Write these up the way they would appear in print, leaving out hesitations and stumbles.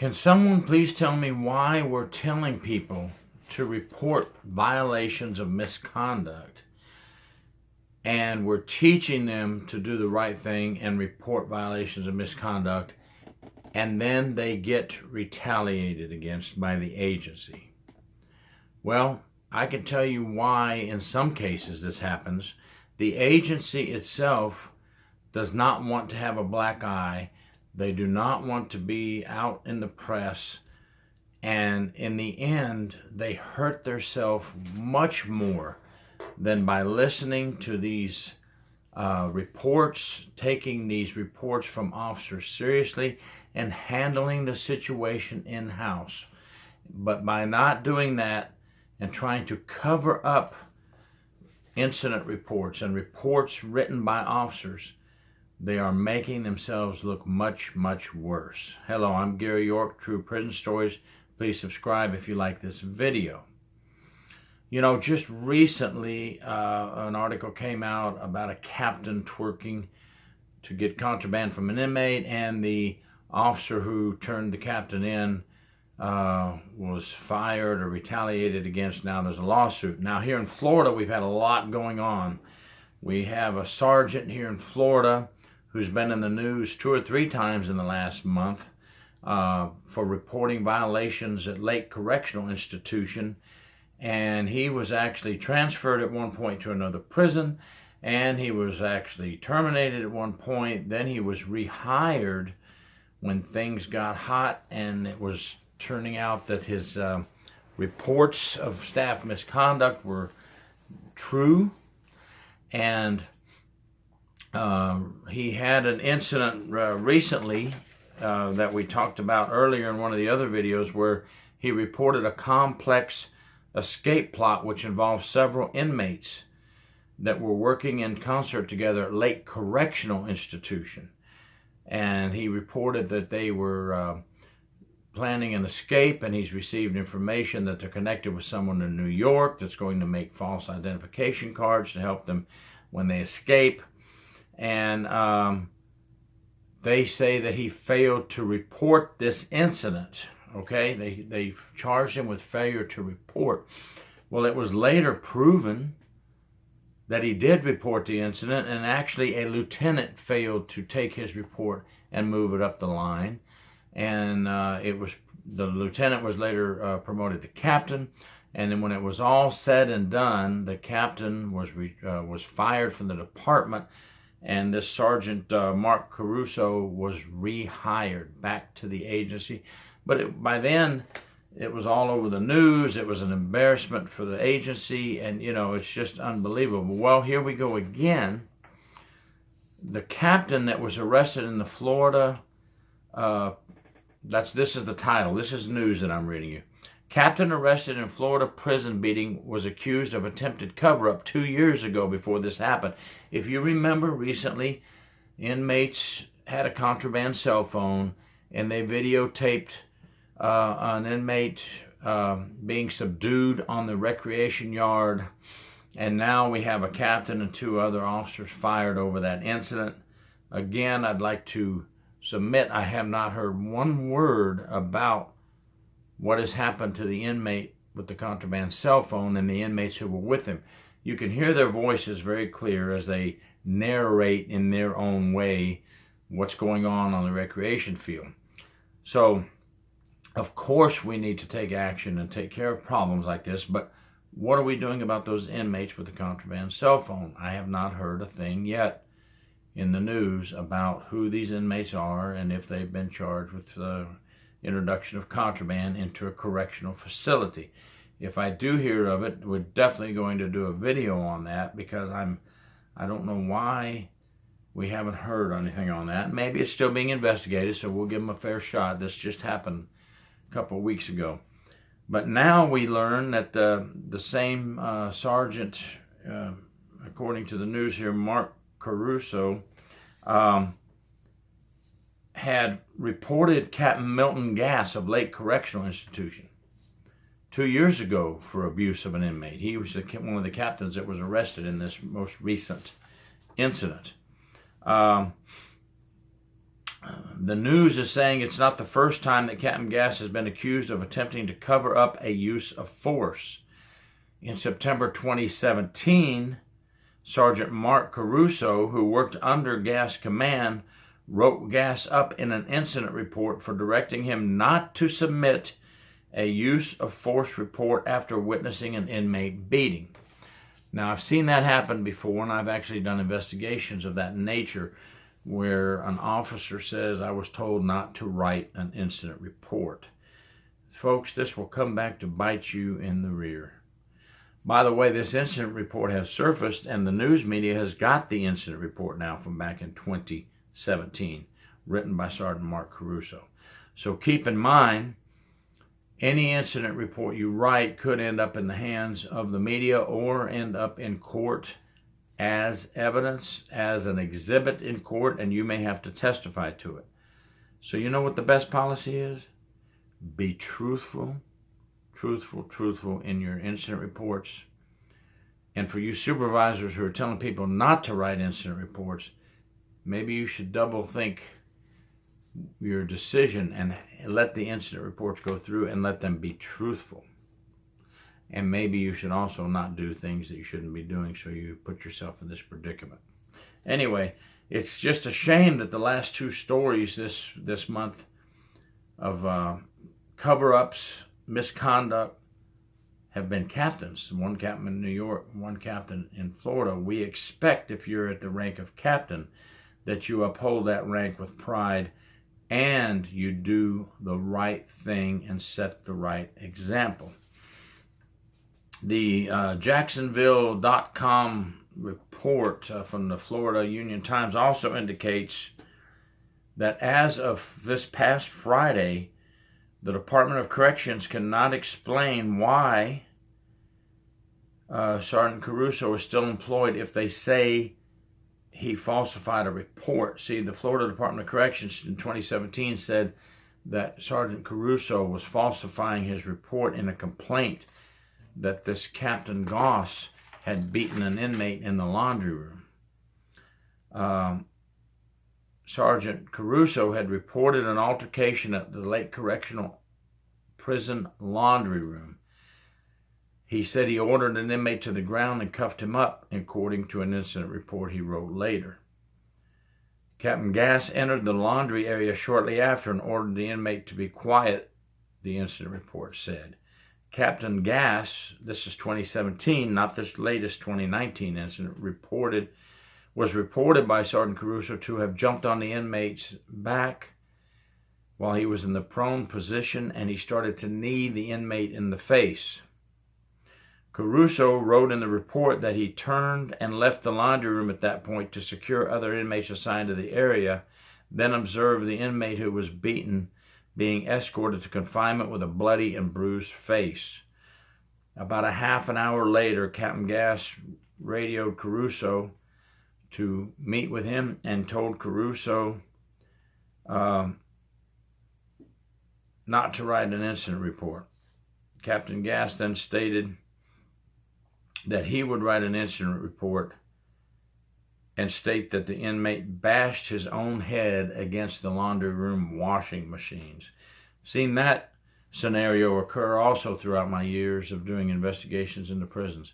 Can someone please tell me why we're telling people to report violations of misconduct, and we're teaching them to do the right thing and report violations of misconduct, and then they get retaliated against by the agency? Well, I can tell you why in some cases this happens. The agency itself does not want to have a black eye. They do not want to be out in the press. And in the end, they hurt themselves much more than by listening to these reports, taking these reports from officers seriously, and handling the situation in-house. But by not doing that and trying to cover up incident reports and reports written by officers, they are making themselves look much, much worse. Hello, I'm Gary York, True Prison Stories. Please subscribe if you like this video. You know, just recently, an article came out about a captain twerking to get contraband from an inmate, and the officer who turned the captain in was fired or retaliated against. Now there's a lawsuit. Now here in Florida, we've had a lot going on. We have a sergeant here in Florida who's been in the news 2 or 3 times in the last month for reporting violations at Lake Correctional Institution. And he was actually transferred at one point to another prison, and he was actually terminated at one point. Then he was rehired when things got hot, and it was turning out that his reports of staff misconduct were true. And he had an incident recently that we talked about earlier in one of the other videos, where he reported a complex escape plot which involved several inmates that were working in concert together at Lake Correctional Institution. And he reported that they were planning an escape, and he's received information that they're connected with someone in New York that's going to make false identification cards to help them when they escape. And they say that he failed to report this incident. Okay, they charged him with failure to report. Well, it was later proven that he did report the incident, and actually a lieutenant failed to take his report and move it up the line. And the lieutenant was later promoted to captain. And then when it was all said and done, the captain was fired from the department, and this Sergeant Mark Caruso was rehired back to the agency. But by then, it was all over the news. It was an embarrassment for the agency, and you know, it's just unbelievable. Well, here we go again. The captain that was arrested in the Florida, this is the title. This is news that I'm reading you. Captain arrested in Florida prison beating was accused of attempted cover-up 2 years ago before this happened. If you remember, recently, inmates had a contraband cell phone, and they videotaped an inmate being subdued on the recreation yard. And now we have a captain and 2 other officers fired over that incident. Again, I'd like to submit I have not heard one word about what has happened to the inmate with the contraband cell phone and the inmates who were with him. You can hear their voices very clear as they narrate in their own way what's going on the recreation field. So, of course, we need to take action and take care of problems like this, but what are we doing about those inmates with the contraband cell phone? I have not heard a thing yet in the news about who these inmates are and if they've been charged with the introduction of contraband into a correctional facility. If I do hear of it, we're definitely going to do a video on that, because I don't know why we haven't heard anything on that. Maybe it's still being investigated, so we'll give them a fair shot. This just happened a couple of weeks ago. But now we learn that the same sergeant, according to the news here, Mark Caruso, had reported Captain Milton Gass of Lake Correctional Institution 2 years ago for abuse of an inmate. He was one of the captains that was arrested in this most recent incident. The news is saying it's not the first time that Captain Gass has been accused of attempting to cover up a use of force. In September 2017, Sergeant Mark Caruso, who worked under Gass' command, wrote Gass up in an incident report for directing him not to submit a use of force report after witnessing an inmate beating. Now, I've seen that happen before, and I've actually done investigations of that nature where an officer says, I was told not to write an incident report. Folks, this will come back to bite you in the rear. By the way, this incident report has surfaced, and the news media has got the incident report now from back in 2017, written by Sergeant Mark Caruso. So keep in mind, any incident report you write could end up in the hands of the media or end up in court as evidence, as an exhibit in court, and you may have to testify to it. So you know what the best policy is? Be truthful in your incident reports. And for you supervisors who are telling people not to write incident reports, maybe you should double think your decision and let the incident reports go through and let them be truthful. And maybe you should also not do things that you shouldn't be doing, so you put yourself in this predicament. Anyway, it's just a shame that the last two stories this month of cover-ups, misconduct, have been captains. One captain in New York, one captain in Florida. We expect, if you're at the rank of captain, that you uphold that rank with pride and you do the right thing and set the right example. The Jacksonville.com report from the Florida Union Times also indicates that as of this past Friday, the Department of Corrections cannot explain why Sergeant Caruso is still employed if they say he falsified a report. See, the Florida Department of Corrections in 2017 said that Sergeant Caruso was falsifying his report in a complaint that this Captain Goss had beaten an inmate in the laundry room. Sergeant Caruso had reported an altercation at the Lake Correctional Prison laundry room. He said he ordered an inmate to the ground and cuffed him up, according to an incident report he wrote later. Captain Gass entered the laundry area shortly after and ordered the inmate to be quiet, the incident report said. Captain Gass, this is 2017, not this latest 2019 incident, was reported by Sergeant Caruso to have jumped on the inmate's back while he was in the prone position, and he started to knee the inmate in the face. Caruso wrote in the report that he turned and left the laundry room at that point to secure other inmates assigned to the area, then observed the inmate who was beaten being escorted to confinement with a bloody and bruised face. About a half an hour later, Captain Gass radioed Caruso to meet with him and told Caruso not to write an incident report. Captain Gass then stated that he would write an incident report and state that the inmate bashed his own head against the laundry room washing machines. Seen that scenario occur also throughout my years of doing investigations into prisons,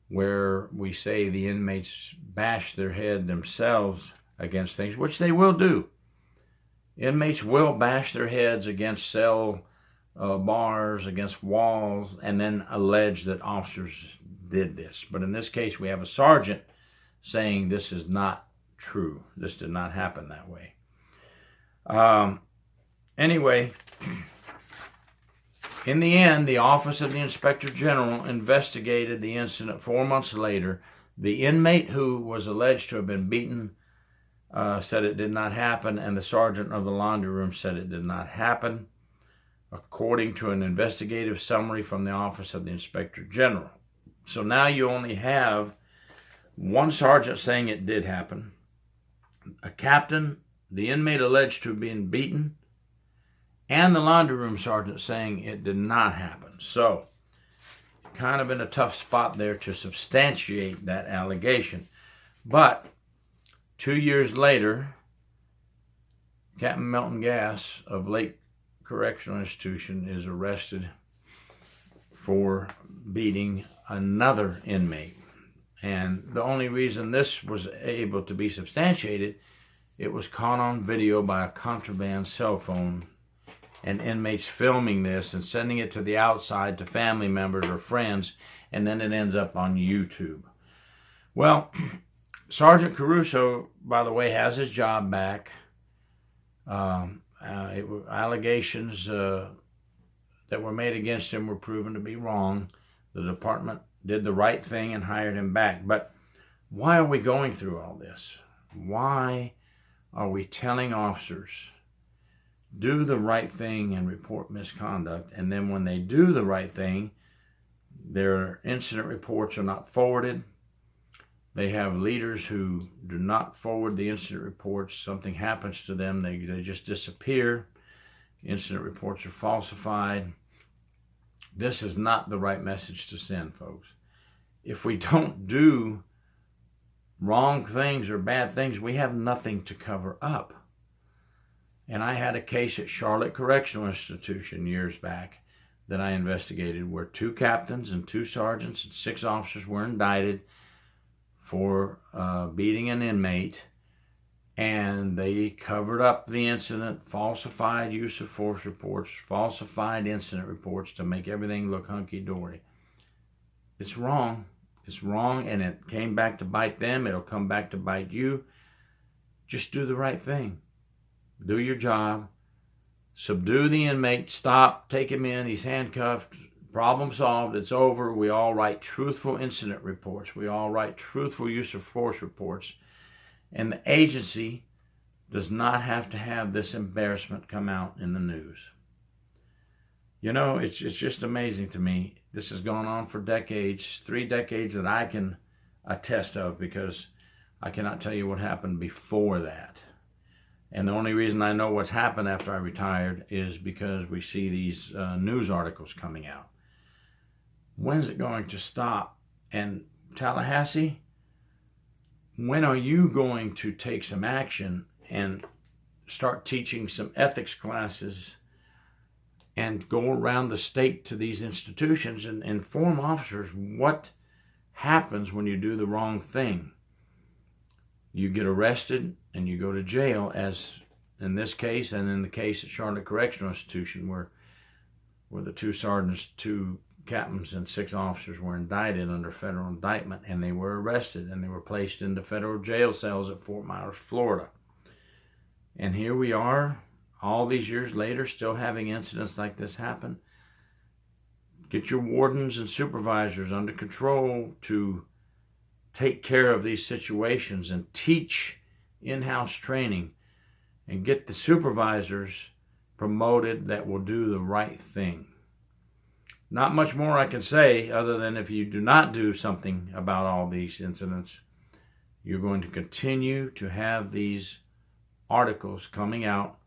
where we say the inmates bash their head themselves against things, which they will do. Inmates will bash their heads against cell bars, against walls, and then allege that officers did this. But in this case, we have a sergeant saying this is not true. This did not happen that way. Anyway, in the end, the Office of the Inspector General investigated the incident 4 months later. The inmate who was alleged to have been beaten said it did not happen, and the sergeant of the laundry room said it did not happen, according to an investigative summary from the Office of the Inspector General. So now you only have one sergeant saying it did happen, a captain, the inmate alleged to have been beaten, and the laundry room sergeant saying it did not happen. So, kind of in a tough spot there to substantiate that allegation. But 2 years later, Captain Melton Gass of Lake Correctional Institution is arrested for beating another inmate. And the only reason this was able to be substantiated, it was caught on video by a contraband cell phone, and inmates filming this and sending it to the outside to family members or friends, and then it ends up on YouTube. Well, Sergeant Caruso, by the way, has his job back. Allegations that were made against him were proven to be wrong. The department did the right thing and hired him back. But why are we going through all this? Why are we telling officers, do the right thing and report misconduct, and then when they do the right thing, their incident reports are not forwarded? They have leaders who do not forward the incident reports. Something happens to them, they just disappear. Incident reports are falsified. This is not the right message to send, folks. If we don't do wrong things or bad things, we have nothing to cover up. And I had a case at Charlotte Correctional Institution years back that I investigated where 2 captains and 2 sergeants and 6 officers were indicted for beating an inmate, and they covered up the incident, falsified use of force reports, falsified incident reports to make everything look hunky-dory. It's wrong. It's wrong, and it came back to bite them. It'll come back to bite you. Just do the right thing. Do your job. Subdue the inmate. Stop. Take him in. He's handcuffed. Problem solved. It's over. We all write truthful incident reports. We all write truthful use of force reports. And the agency does not have to have this embarrassment come out in the news. You know, it's just amazing to me. This has gone on for decades, 3 decades that I can attest of, because I cannot tell you what happened before that. And the only reason I know what's happened after I retired is because we see these news articles coming out. When's it going to stop? And Tallahassee, when are you going to take some action and start teaching some ethics classes and go around the state to these institutions and inform officers what happens when you do the wrong thing? You get arrested and you go to jail, as in this case and in the case at Charlotte Correctional Institution where the 2 sergeants, 2 captains, and 6 officers were indicted under federal indictment, and they were arrested and they were placed into federal jail cells at Fort Myers, Florida. And here we are, all these years later, still having incidents like this happen. Get your wardens and supervisors under control to take care of these situations and teach in-house training, and get the supervisors promoted that will do the right thing. Not much more I can say other than if you do not do something about all these incidents, you're going to continue to have these articles coming out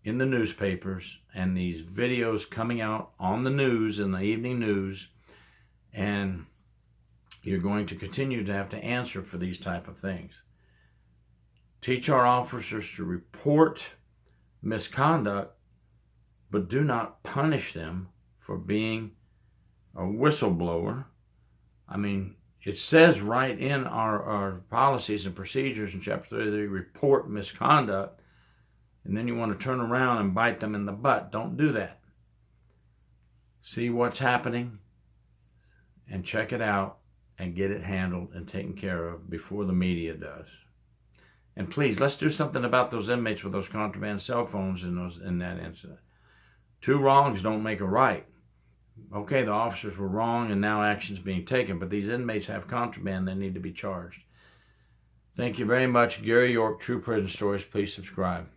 in the newspapers and these videos coming out on the news, in the evening news, and you're going to continue to have to answer for these type of things. Teach our officers to report misconduct, but do not punish them for being a whistleblower. I mean, it says right in our policies and procedures in Chapter 33, report misconduct, and then you want to turn around and bite them in the butt. Don't do that. See what's happening and check it out and get it handled and taken care of before the media does. And please, let's do something about those inmates with those contraband cell phones in that incident. 2 wrongs don't make a right. Okay, the officers were wrong and now action's being taken, but these inmates have contraband, they need to be charged. Thank you very much. Gary York, True Prison Stories. Please subscribe.